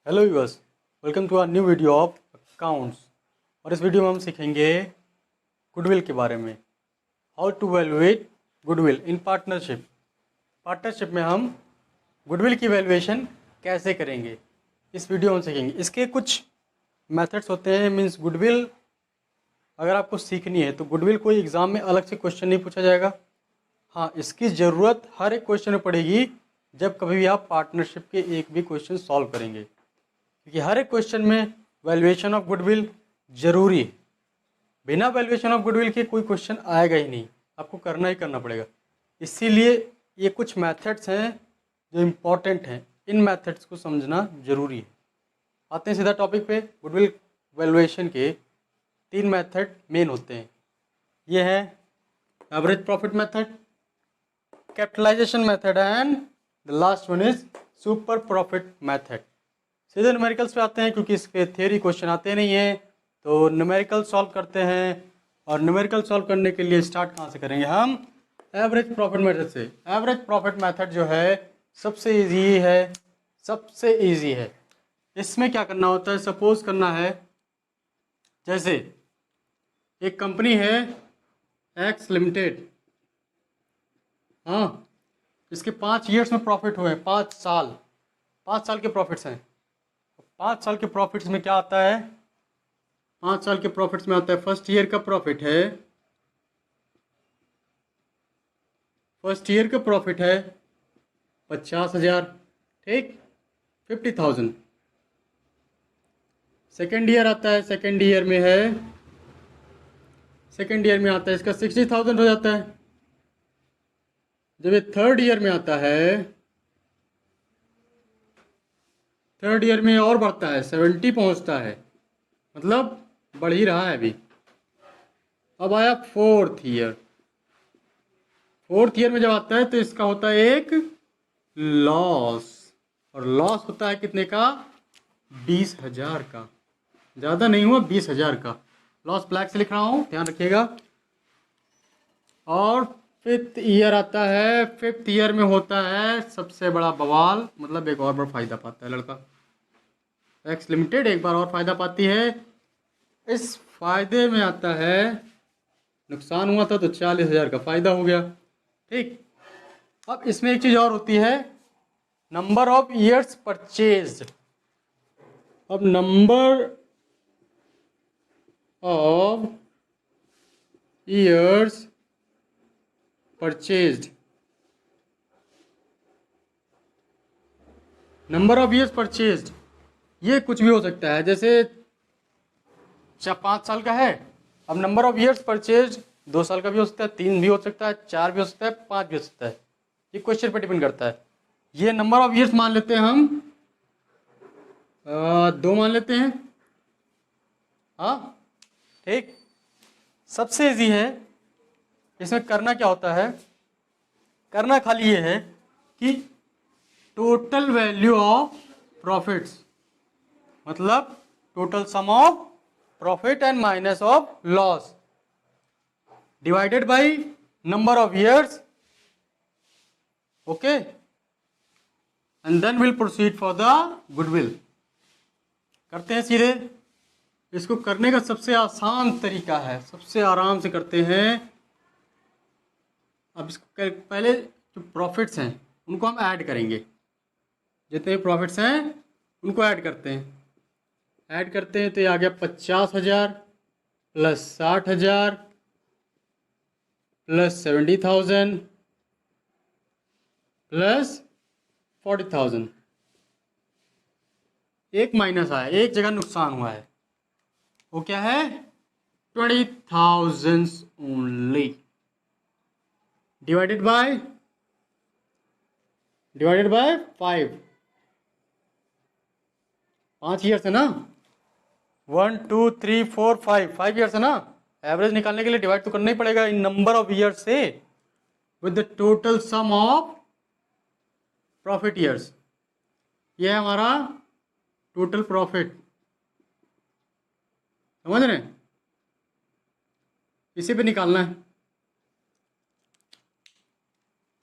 Hello viewers, welcome to our new video of accounts. और इस video में हम सीखेंगे गुडविल के बारे में। How to valuate goodwill in partnership. Partnership में हम गुडविल की वैल्यूएशन कैसे करेंगे, इस वीडियो में सीखेंगे। इसके कुछ मेथड्स होते हैं। मीन्स गुडविल अगर आपको सीखनी है तो गुडविल कोई एग्ज़ाम में अलग से क्वेश्चन नहीं पूछा जाएगा। हाँ, इसकी ज़रूरत हर एक क्वेश्चन में पड़ेगी जब कभी भी आप पार्टनरशिप के एक भी क्वेश्चन सॉल्व करेंगे, क्योंकि हर एक क्वेश्चन में वैल्यूएशन ऑफ गुडविल जरूरी है। बिना वैल्यूएशन ऑफ गुडविल के कोई क्वेश्चन आएगा ही नहीं, आपको करना ही करना पड़ेगा। इसीलिए ये कुछ मेथड्स हैं जो इम्पोर्टेंट हैं, इन मेथड्स को समझना जरूरी है। आते हैं सीधा टॉपिक पे। गुडविल वैल्यूएशन के 3 मेथड मेन होते हैं। ये है average profit method, capitalization method and the last one is super profit method. सीधे न्यूमेरिकल्स पे आते हैं, क्योंकि इसके थ्योरी क्वेश्चन आते नहीं हैं, तो न्यूमेरिकल सॉल्व करते हैं। और न्यूमेरिकल सॉल्व करने के लिए स्टार्ट कहाँ से करेंगे हम? एवरेज प्रॉफिट मेथड से। एवरेज प्रॉफिट मेथड जो है सबसे इजी है, सबसे इजी है। इसमें क्या करना होता है, सपोज करना है जैसे एक कंपनी है एक्स लिमिटेड, हाँ, इसके 5 ईयर्स में प्रॉफिट हुए, 5 साल के प्रॉफिट्स हैं। 5 साल के प्रॉफिट्स में क्या आता है? 5 साल के प्रॉफिट्स में आता है, फर्स्ट ईयर का प्रॉफिट है, फर्स्ट ईयर का प्रॉफिट है 50,000, ठीक, 50,000। सेकेंड ईयर आता है, सेकेंड ईयर में है, सेकेंड ईयर में आता है इसका 60,000 हो जाता है। जब ये थर्ड ईयर में आता है, थर्ड ईयर में और बढ़ता है, 70 पहुंचता है, मतलब बढ़ ही रहा है अभी। अब आया फोर्थ ईयर, फोर्थ ईयर में जब आता है तो इसका होता है एक लॉस, और लॉस होता है कितने का? 20,000 का। ज़्यादा नहीं हुआ, 20,000 का लॉस। ब्लैक से लिख रहा हूँ, ध्यान रखिएगा। और फिफ्थ ईयर आता है, फिफ्थ ईयर में होता है सबसे बड़ा बवाल, मतलब एक और बड़ा फायदा पाता है लड़का, एक्स लिमिटेड एक बार और फायदा पाती है। इस फायदे में आता है, नुकसान हुआ था तो 40,000 का फायदा हो गया, ठीक। अब इसमें एक चीज और होती है, नंबर ऑफ ईयर्स परचेज। अब number of years purchased, number of years purchased, ये कुछ भी हो सकता है। जैसे 5 साल का है, अब नंबर ऑफ ईयर्स परचेज 2 साल का भी हो सकता है, 3 भी हो सकता है, 4 भी हो सकता है, 5 भी हो सकता है। ये क्वेश्चन पर डिपेंड करता है। ये नंबर ऑफ ईयर्स मान लेते हैं हम, 2 मान लेते हैं, हाँ, ठीक। सबसे इजी है। इसमें करना क्या होता है? करना खाली ये है कि टोटल वैल्यू ऑफ प्रॉफिट्स, मतलब total sum of profit and minus of loss divided by number of years, okay, and then will proceed for the goodwill. करते हैं सीधे। इसको करने का सबसे आसान तरीका है, सबसे आराम से करते हैं। अब इसको पहले जो प्रॉफिट्स हैं उनको हम ऐड करेंगे, जितने प्रॉफिट्स हैं उनको ऐड करते हैं। ऐड करते हैं तो ये आ गया 50,000 प्लस 60,000 प्लस 70,000 प्लस 40,000। एक माइनस आया, एक जगह नुकसान हुआ है, वो क्या है? 20,000 ओनली, डिवाइडेड बाय 5। 5 ईयर्स है ना, 1 2 3 4 5 ईयर्स है ना। एवरेज निकालने के लिए डिवाइड तो करना ही पड़ेगा इन नंबर ऑफ ईयर्स से with the total sum of profit years. ये है हमारा टोटल प्रॉफिट, समझ रहे हैं? इसी पे निकालना है,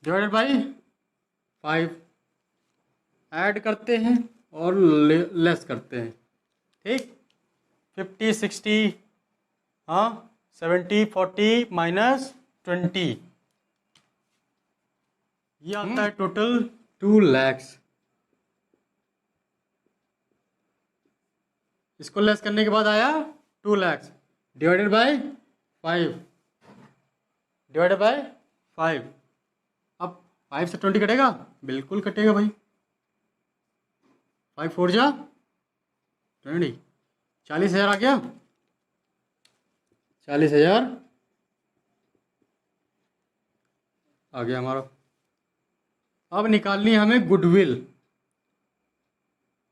डिवाइडेड बाई 5। ऐड करते हैं, और लेस करते हैं। ठीक, 50 60, हाँ 70 40 माइनस 20, ये आता है टोटल 2 lakhs। इसको लेस करने के बाद आया 2 lakhs divided by 5, divided by 5। अब 5 से 20 कटेगा, बिल्कुल कटेगा भाई। 5 4 जा 20, 40,000 आ गया, 40,000 आ गया हमारा। अब निकालनी है हमें गुडविल,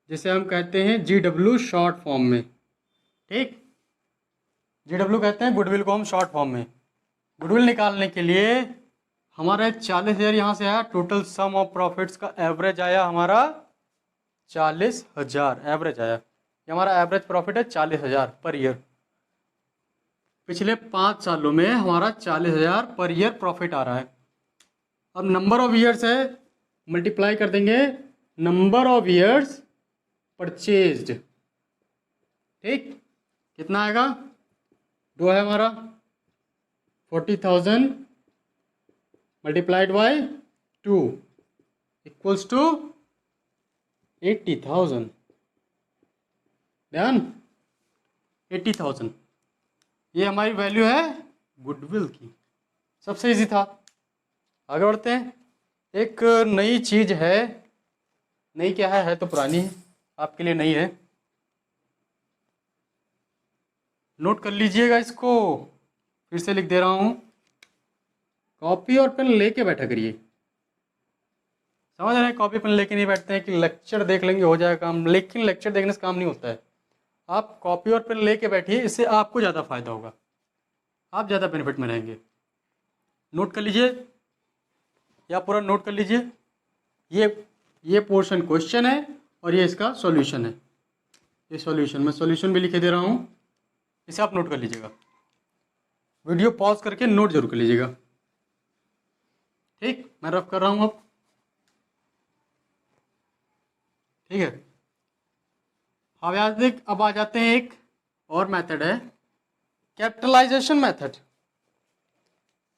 जिसे हम कहते हैं GW शॉर्ट फॉर्म में। ठीक, GW कहते हैं गुडविल को हम शॉर्ट फॉर्म में। गुडविल निकालने के लिए हमारा 40,000 यहाँ से आया, टोटल सम ऑफ प्रॉफिट्स का एवरेज आया हमारा 40,000 एवरेज आया। ये हमारा एवरेज प्रॉफिट है 40,000 पर ईयर। पिछले 5 सालों में हमारा 40,000 पर ईयर प्रॉफिट आ रहा है। अब नंबर ऑफ ईयर्स है, मल्टीप्लाई कर देंगे नंबर ऑफ ईयर्स परचेज्ड। ठीक, कितना आएगा, 2 है हमारा, 40,000 multiplied by 2 equals to 80,000। Done, 80,000 ये हमारी वैल्यू है गुडविल की। सबसे इजी था। आगे बढ़ते हैं। एक नई चीज है, नई क्या है तो पुरानी है, आपके लिए नई है। नोट कर लीजिएगा इसको, फिर से लिख दे रहा हूं। कॉपी और पेन लेके बैठा करिए। समझ रहे हैं, कॉपी पेन लेके नहीं बैठते हैं कि लेक्चर देख लेंगे हो जाएगा काम, लेकिन लेक्चर देखने से काम नहीं होता है। आप कॉपी और पेन लेके बैठिए, इससे आपको ज़्यादा फायदा होगा, आप ज़्यादा बेनिफिट में रहेंगे। नोट कर लीजिए, या पूरा नोट कर लीजिए। ये पोर्शन क्वेश्चन है और ये इसका सॉल्यूशन है। ये सॉल्यूशन, मैं सॉल्यूशन भी लिखे दे रहा हूँ, इसे आप नोट कर लीजिएगा। वीडियो पॉज करके नोट जरूर कर लीजिएगा। ठीक, मैं रफ कर रहा हूँ अब। ठीक है, अब आ जाते हैं एक और मेथड है, कैपिटलाइजेशन मेथड।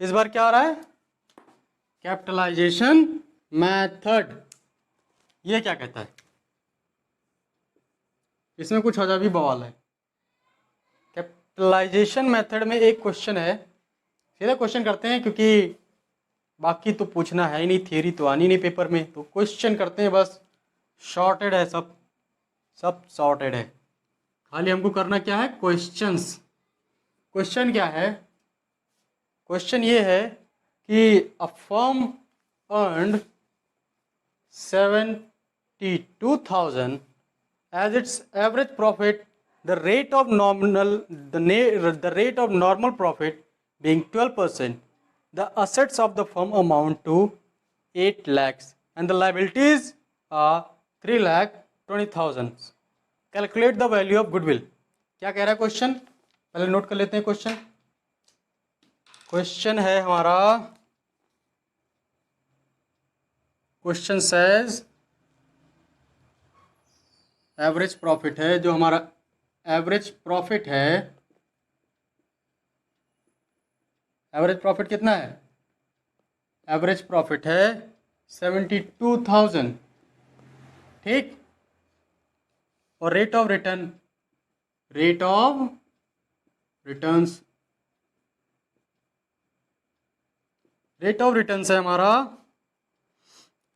इस बार क्या आ रहा है, कैपिटलाइजेशन मेथड। ये क्या कहता है, इसमें कुछ अजब बवाल है। कैपिटलाइजेशन मेथड में एक क्वेश्चन है, सीधा क्वेश्चन करते हैं, क्योंकि बाकी तो पूछना है ही नहीं, थियरी तो आनी नहीं पेपर में, तो क्वेश्चन करते हैं बस। शॉर्टेड है, सब शॉर्टेड है। खाली हमको करना क्या है, क्वेश्चंस। क्वेश्चन क्या है, क्वेश्चन ये है कि a firm earned 72,000 as its average profit, the rate of normal profit being 12%, the assets of the firm amount to 8 lakhs and the liabilities are 3,20,000. Calculate the value of goodwill. क्या कह रहा है question, पहले note कर लेते हैं question. Question है हमारा, क्वेश्चन सेज एवरेज प्रॉफिट है, जो हमारा एवरेज प्रॉफिट है, एवरेज प्रॉफिट कितना है, एवरेज प्रॉफिट है 72,000। ठीक, और रेट ऑफ रिटर्न्स है हमारा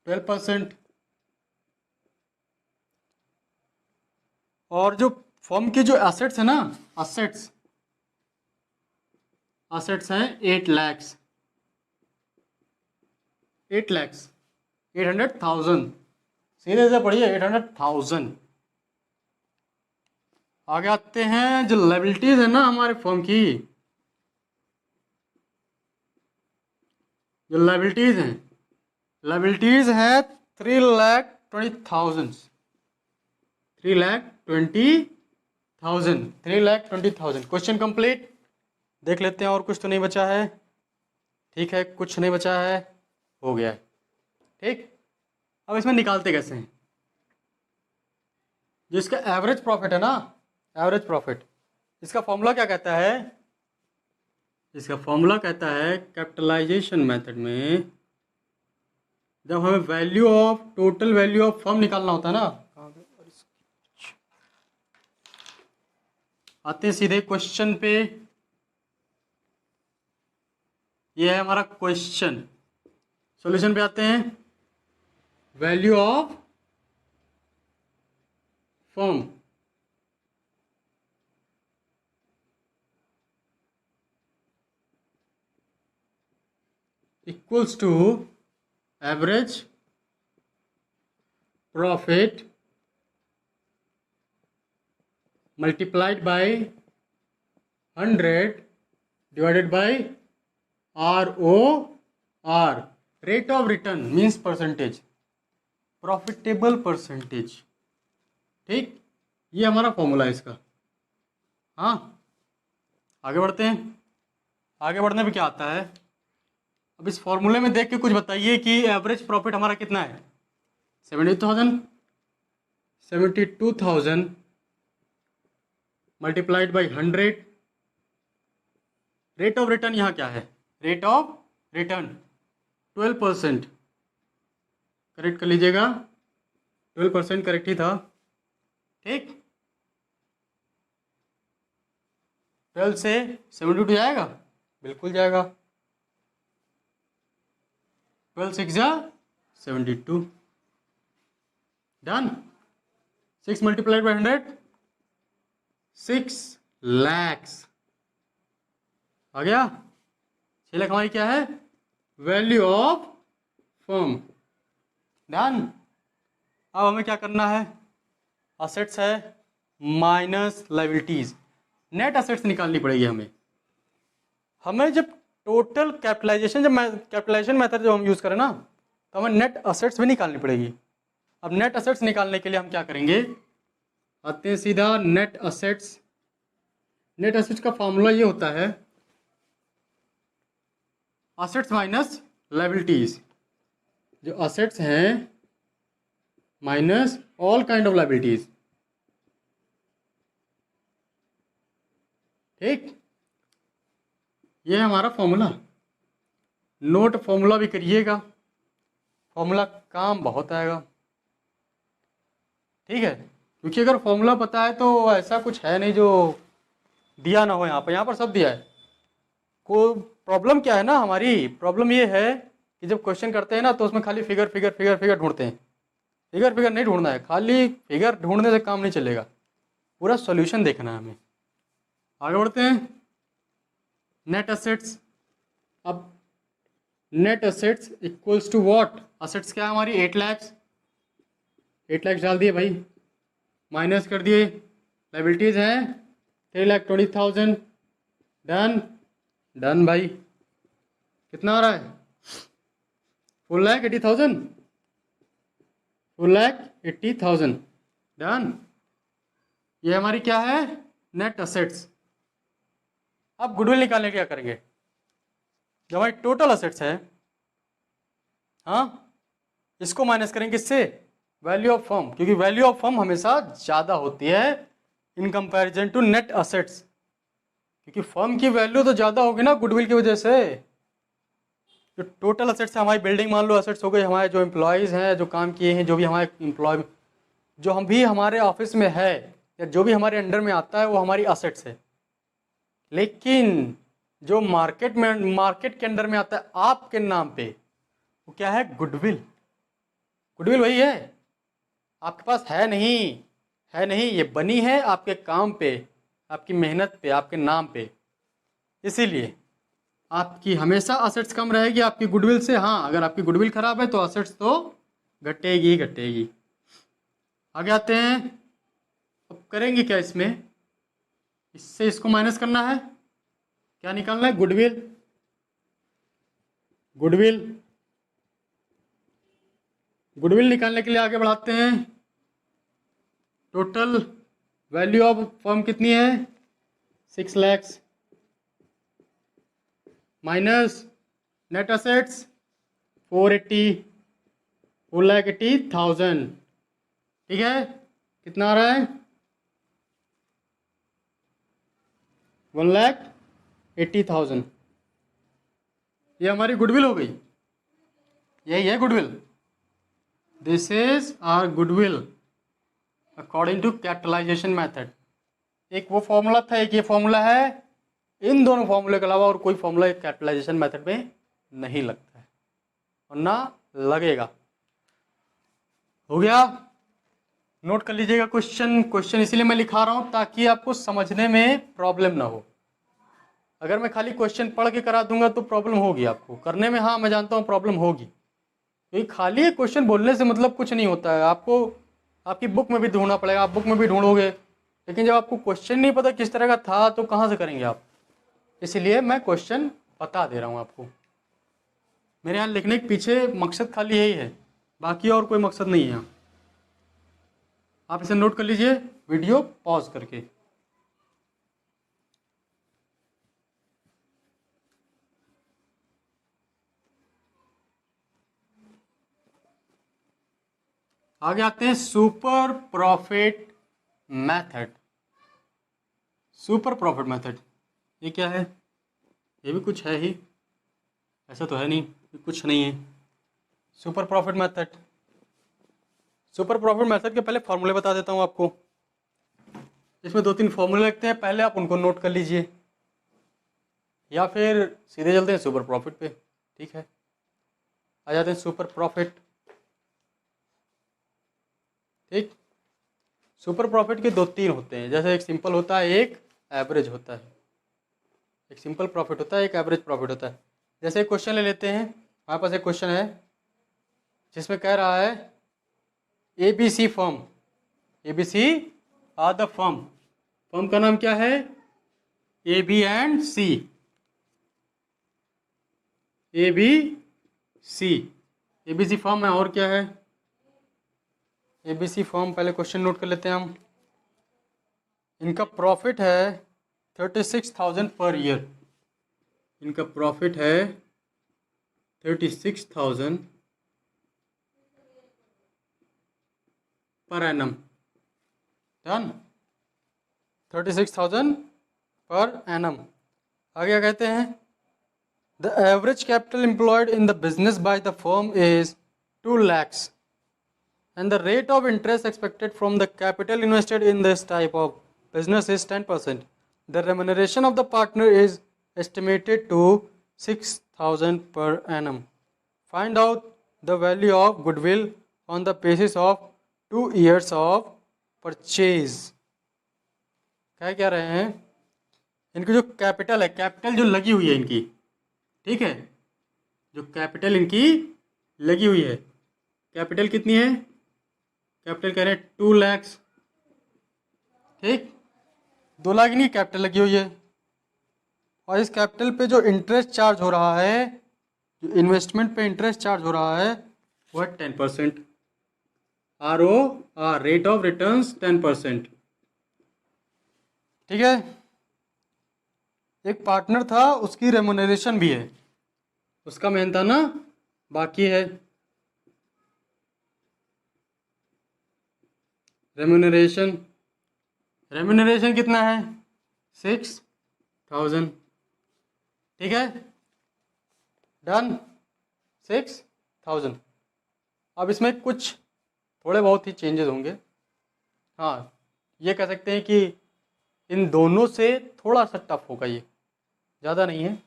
12%। और जो फर्म की जो एसेट्स है ना, एसेट्स हैं 8 lakhs, 800,000। सीधे से पढ़िए 800,000। आगे आते हैं, जो लायबिलिटीज है ना हमारे फर्म की, जो लायबिलिटीज हैं 3,20,000, 3,20,000। Question complete. देख लेते हैं और कुछ तो नहीं बचा है। ठीक है, कुछ नहीं बचा है, हो गया है। ठीक, अब इसमें निकालते कैसे हैं, जिसका एवरेज प्रॉफिट है ना, एवरेज प्रॉफिट, इसका फॉर्मूला क्या कहता है? इसका फॉर्मूला कहता है कैपिटलाइजेशन मेथड में जब हमें value of total value of firm निकालना होता है ना, आते हैं सीधे क्वेश्चन पे। ये है हमारा क्वेश्चन, सॉल्यूशन पे आते हैं। Value of firm equals to average profit multiplied by 100 divided by ROR, rate of return means percentage, profitable percentage. ठीक, ये हमारा फॉर्मूला है इसका। हाँ, आगे बढ़ते हैं। आगे बढ़ने पे क्या आता है, अब इस फॉर्मूले में देख के कुछ बताइए कि एवरेज प्रॉफिट हमारा कितना है? 72,000 multiplied by 100। Rate of return यहाँ क्या है? रेट ऑफ रिटर्न 12%, करेक्ट कर लीजिएगा, 12% करेक्ट ही था। ठीक, 12 से 72 जाएगा, बिल्कुल जाएगा। 12 6 जा 72, डन। 6 मल्टीप्लाइड बाई 100, 6 लैक्स आ गया। 6 लाख हमारी क्या है? Value of firm, done. अब हमें क्या करना है? असेट्स है माइनस लायबिलिटीज, नेट असेट्स निकालनी पड़ेगी हमें जब टोटल कैपिटलाइजेशन, जब कैपिटलाइजेशन मेथड जो हम यूज़ करें ना, तो हमें नेट असेट्स भी निकालनी पड़ेगी। अब नेट असेट्स निकालने के लिए हम क्या करेंगे, आते हैं सीधा नेट असेट्स। नेट असेट्स का फॉर्मूला ये होता है असेट्स माइनस लायबिलिटीज। जो असेट्स हैं minus all kind of liabilities. ठीक, ये है हमारा फॉर्मूला। नोट फॉर्मूला भी करिएगा, फॉर्मूला काम बहुत आएगा। ठीक है, क्योंकि अगर फॉर्मूला पता है तो ऐसा कुछ है नहीं जो दिया ना हो। यहाँ पर सब दिया है। को प्रॉब्लम क्या है ना, हमारी प्रॉब्लम ये है कि जब क्वेश्चन करते हैं ना तो उसमें खाली फिगर फिगर फिगर फिगर ढूंढते हैं। फिगर फिगर नहीं ढूंढना है, खाली फिगर ढूंढने से काम नहीं चलेगा, पूरा सॉल्यूशन देखना है हमें। आगे बढ़ते हैं। नेट असेट्स, अब net assets equals to what? Assets क्या है हमारी? 8 लैक्स। 8 लैक्स डाल दिए भाई, माइनस कर दिए। लायबिलिटीज हैं 3,20,000, डन। डन भाई, कितना आ रहा है? 4,80,000, 4,80,000, डन। ये हमारी क्या है? Net assets. अब गुडविल निकालने के क्या करेंगे? जो हमारी टोटल असेट्स है, हाँ, इसको माइनस करेंगे किससे? वैल्यू ऑफ फर्म, क्योंकि वैल्यू ऑफ फर्म हमेशा ज़्यादा होती है in comparison to net assets, क्योंकि फर्म की वैल्यू तो ज़्यादा होगी ना गुडविल की वजह से। जो टोटल असेट्स है हमारी, बिल्डिंग मान लो असेट्स हो गई, हमारे जो एम्प्लॉयज़ हैं जो काम किए हैं, जो भी हमारे एम्प्लॉय, जो हम भी हमारे ऑफिस में है या जो भी हमारे अंडर में आता है वो हमारी असेट्स है। लेकिन जो मार्केट के अंडर में आता है आपके नाम पे, वो क्या है? गुडविल। गुडविल वही है, आपके पास है नहीं, है नहीं, ये बनी है आपके काम पे, आपकी मेहनत पे, आपके नाम पे। इसीलिए आपकी हमेशा असेट्स कम रहेगी आपकी गुडविल से। हाँ, अगर आपकी गुडविल खराब है तो असेट्स तो घटेगी घटेगी। आगे आते हैं। अब करेंगे क्या इसमें? इससे इसको माइनस करना है। क्या निकालना है? गुडविल। गुडविल, गुडविल निकालने के लिए आगे बढ़ाते हैं। टोटल वैल्यू ऑफ फर्म कितनी है? 6 लैक्स, माइनस नेट असेट्स 480, 4,80,000। ठीक है, कितना आ रहा है? 1,80,000। ये हमारी गुडविल हो गई, यही है goodwill. This is our goodwill according to capitalization method. एक वो फॉर्मूला था, एक ये फॉर्मूला है। इन दोनों फॉर्मूले के अलावा और कोई फॉर्मूला कैपिटलाइजेशन मेथड में नहीं लगता है और ना लगेगा। हो गया? नोट कर लीजिएगा क्वेश्चन। क्वेश्चन इसीलिए मैं लिखा रहा हूं ताकि आपको समझने में प्रॉब्लम ना हो। अगर मैं खाली क्वेश्चन पढ़ के करा दूंगा तो प्रॉब्लम होगी आपको करने में। हाँ मैं जानता हूँ प्रॉब्लम होगी, क्योंकि खाली एक क्वेश्चन बोलने से मतलब कुछ नहीं होता है। आपको आपकी बुक में भी ढूंढना पड़ेगा, आप बुक में भी ढूंढोगे, लेकिन जब आपको क्वेश्चन नहीं पता किस तरह का था तो कहाँ से करेंगे आप। इसलिए मैं क्वेश्चन बता दे रहा हूँ आपको। मेरे यहाँ लिखने के पीछे मकसद खाली यही है, बाकी और कोई मकसद नहीं है यहाँ। आप इसे नोट कर लीजिए वीडियो पॉज करके। आगे आते हैं super profit method. Super profit method ये क्या है? ये भी कुछ है ही, ऐसा तो है नहीं कि कुछ नहीं है। Super profit method, super profit method के पहले फॉर्मूले बता देता हूँ आपको। इसमें 2-3 फॉर्मूले लगते हैं, पहले आप उनको नोट कर लीजिए या फिर सीधे चलते हैं सुपर प्रॉफिट पे। ठीक है, आ जाते हैं सुपर प्रॉफिट। ठीक, सुपर प्रॉफिट के 2-3 होते हैं। जैसे एक सिंपल होता है, एक एवरेज होता है। एक सिंपल प्रॉफिट होता है, एक एवरेज प्रॉफिट होता है। जैसे एक क्वेश्चन ले लेते हैं, हमारे पास एक क्वेश्चन है जिसमें कह रहा है ABC firm, ABC are the firm. Firm का नाम क्या है? AB and C, ABC, ABC firm है। और क्या है? ABC फर्म, पहले क्वेश्चन नोट कर लेते हैं हम। इनका प्रॉफिट है 36,000 पर ईयर। इनका प्रॉफिट है 36,000 per annum. Done, 36,000 per annum. आगे क्या कहते हैं? The average capital employed in the business by the firm is 2 lakhs and the rate of interest expected from the capital invested in this type of business is 10%. The remuneration of the partner is estimated to 6,000 per annum. Find out the value of goodwill on the basis of 2 years of purchase. क्या कह रहे हैं? इनकी जो capital है, capital जो लगी हुई है इनकी, ठीक है, जो कैपिटल इनकी लगी हुई है, कैपिटल कितनी है? कैपिटल कह रहे हैं 2 lakhs। ठीक, 2 लाख नहीं कैपिटल लगी हुई है, और इस कैपिटल पे जो इंटरेस्ट चार्ज हो रहा है, जो इन्वेस्टमेंट पे इंटरेस्ट चार्ज हो रहा है वो है 10%। ROR, rate of returns 10%। ठीक है, एक पार्टनर था, उसकी रेमुनरेशन भी है, उसका मेहनताना बाकी है। रेमुनरेशन, रेमुनरेशन कितना है? 6,000। ठीक है, डन, 6,000। अब इसमें कुछ थोड़े बहुत ही चेंजेस होंगे। हाँ, ये कह सकते हैं कि इन दोनों से थोड़ा सा टफ होगा, ये ज़्यादा नहीं है।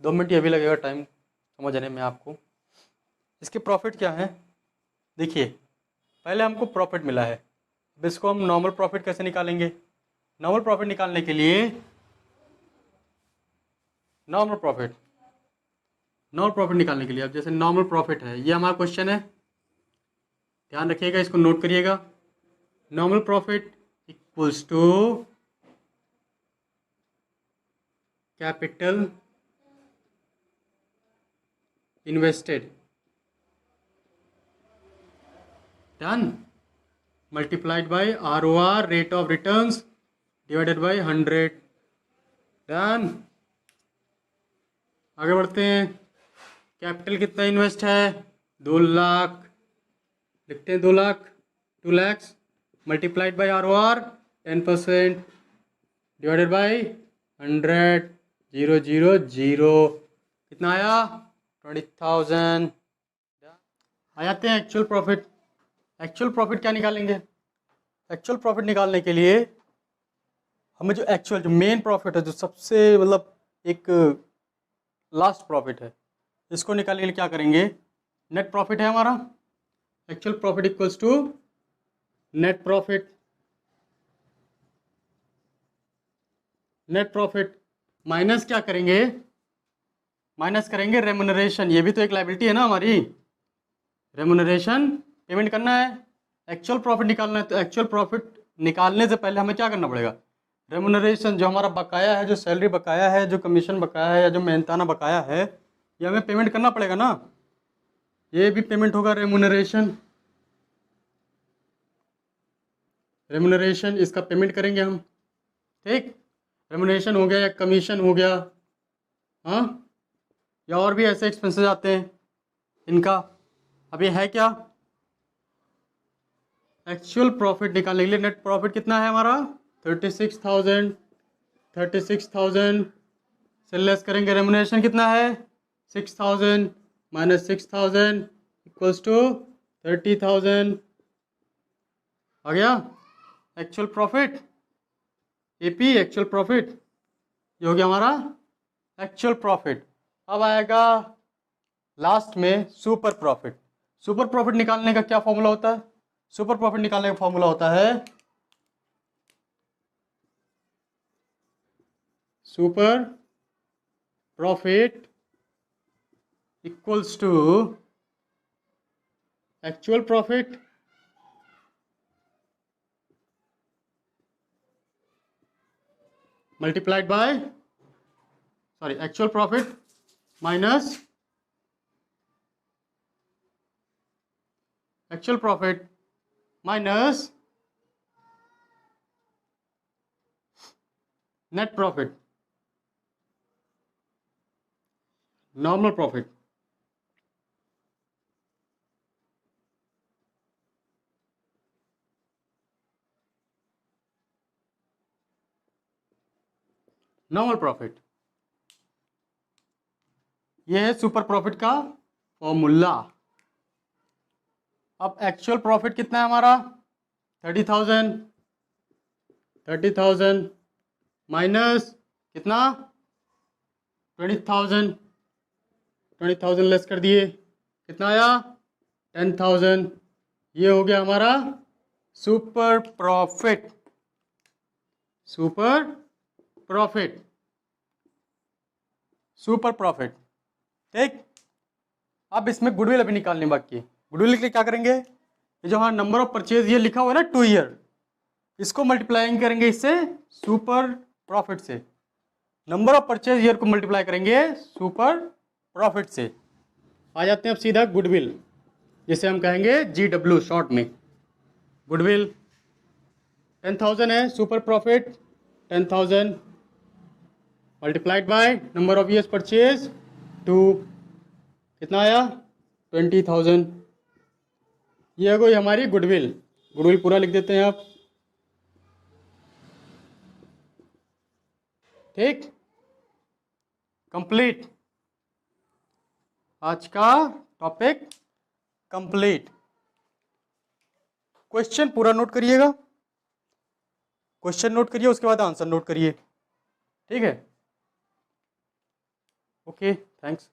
2 मिनट ये भी लगेगा टाइम समझने में आपको। इसके प्रॉफिट क्या है? देखिए, पहले हमको प्रॉफिट मिला है, अब इसको हम नॉर्मल प्रॉफिट कैसे निकालेंगे? नॉर्मल प्रॉफिट निकालने के लिए नॉर्मल प्रॉफिट निकालने के लिए अब जैसे नॉर्मल प्रॉफिट है, ये हमारा क्वेश्चन है, ध्यान रखिएगा, इसको नोट करिएगा। Normal profit equals to capital invested, done, multiplied by ROR, rate of returns, divided by 100, done. आगे बढ़ते हैं। कैपिटल कितना इन्वेस्ट है? 2 लाख, लिखते हैं 2 lakh, 2 lakhs। Multiplied by ROR 10% divided by 100 0 0 0 कितना आया 20,000। आ जाते हैं एक्चुअल प्रॉफिट। एक्चुअल प्रॉफिट क्या निकालेंगे? एक्चुअल प्रॉफिट निकालने के लिए हमें जो एक्चुअल जो मेन प्रॉफिट है, जो सबसे मतलब एक लास्ट प्रॉफिट है, इसको निकालने के लिए क्या करेंगे? नेट प्रॉफिट है हमारा, actual profit equals to net profit. Net profit minus क्या करेंगे? माइनस करेंगे रेमुनरेशन। ये भी तो एक लायबिलिटी है ना हमारी। रेमुनरेशन पेमेंट करना है, एक्चुअल प्रॉफिट निकालना है, तो एक्चुअल प्रॉफिट निकालने से पहले हमें क्या करना पड़ेगा? रेमुनरेशन, जो हमारा बकाया है, जो सैलरी बकाया है, जो कमीशन बकाया है, या जो मेहनताना बकाया है, ये हमें पेमेंट करना पड़ेगा ना। ये भी पेमेंट होगा रेमुनरेशन। रेमुनरेशन इसका पेमेंट करेंगे हम, ठीक। रेमुनरेशन हो गया या कमीशन हो गया, हाँ, या और भी ऐसे एक्सपेंसेस आते हैं इनका। अब ये है क्या? एक्चुअल प्रॉफिट निकालने के लिए नेट प्रॉफिट कितना है हमारा? 36,000। 36,000 से लेस करेंगे रेमुनरेशन कितना है? 6,000 माइनस 6,000 इक्वल्स टू 30,000। आ गया actual profit, AP actual profit. ये हो गया हमारा एक्चुअल प्रॉफिट। अब आएगा लास्ट में सुपर प्रॉफिट। सुपर प्रॉफिट निकालने का क्या फॉर्मूला होता है? सुपर प्रॉफिट निकालने का फॉर्मूला होता है super profit equals to actual profit multiplied by actual profit minus actual profit minus net profit, normal profit. Normal profit, यह है सुपर प्रॉफिट का फॉर्मूला। अब एक्चुअल प्रॉफिट कितना है हमारा? 30,000। 30,000 माइनस कितना? 20,000। 20,000 लेस कर दिए, कितना आया? 10,000। ये हो गया हमारा super profit. Super profit, super profit, ठीक। अब इसमें गुडविल अभी निकालने बाकी है। गुडविल के लिए क्या करेंगे? ये जो हमारा नंबर ऑफ परचेज ये लिखा हुआ है ना 2 ईयर, इसको मल्टीप्लाइंग करेंगे इससे सुपर प्रॉफिट से। नंबर ऑफ परचेज ईयर को मल्टीप्लाई करेंगे सुपर प्रॉफिट से। आ जाते हैं अब सीधा गुडविल, जिसे हम कहेंगे GW शॉर्ट में। गुडविल 10,000 है, super profit 10,000 multiplied by number of years purchase 2, कितना आया? 20,000। ये है कोई हमारी गुडविल। गुडविल पूरा लिख देते हैं आप, ठीक। कंप्लीट, आज का टॉपिक कंप्लीट। क्वेश्चन पूरा नोट करिएगा, क्वेश्चन नोट करिए, उसके बाद आंसर नोट करिए, ठीक है। Okay, thanks.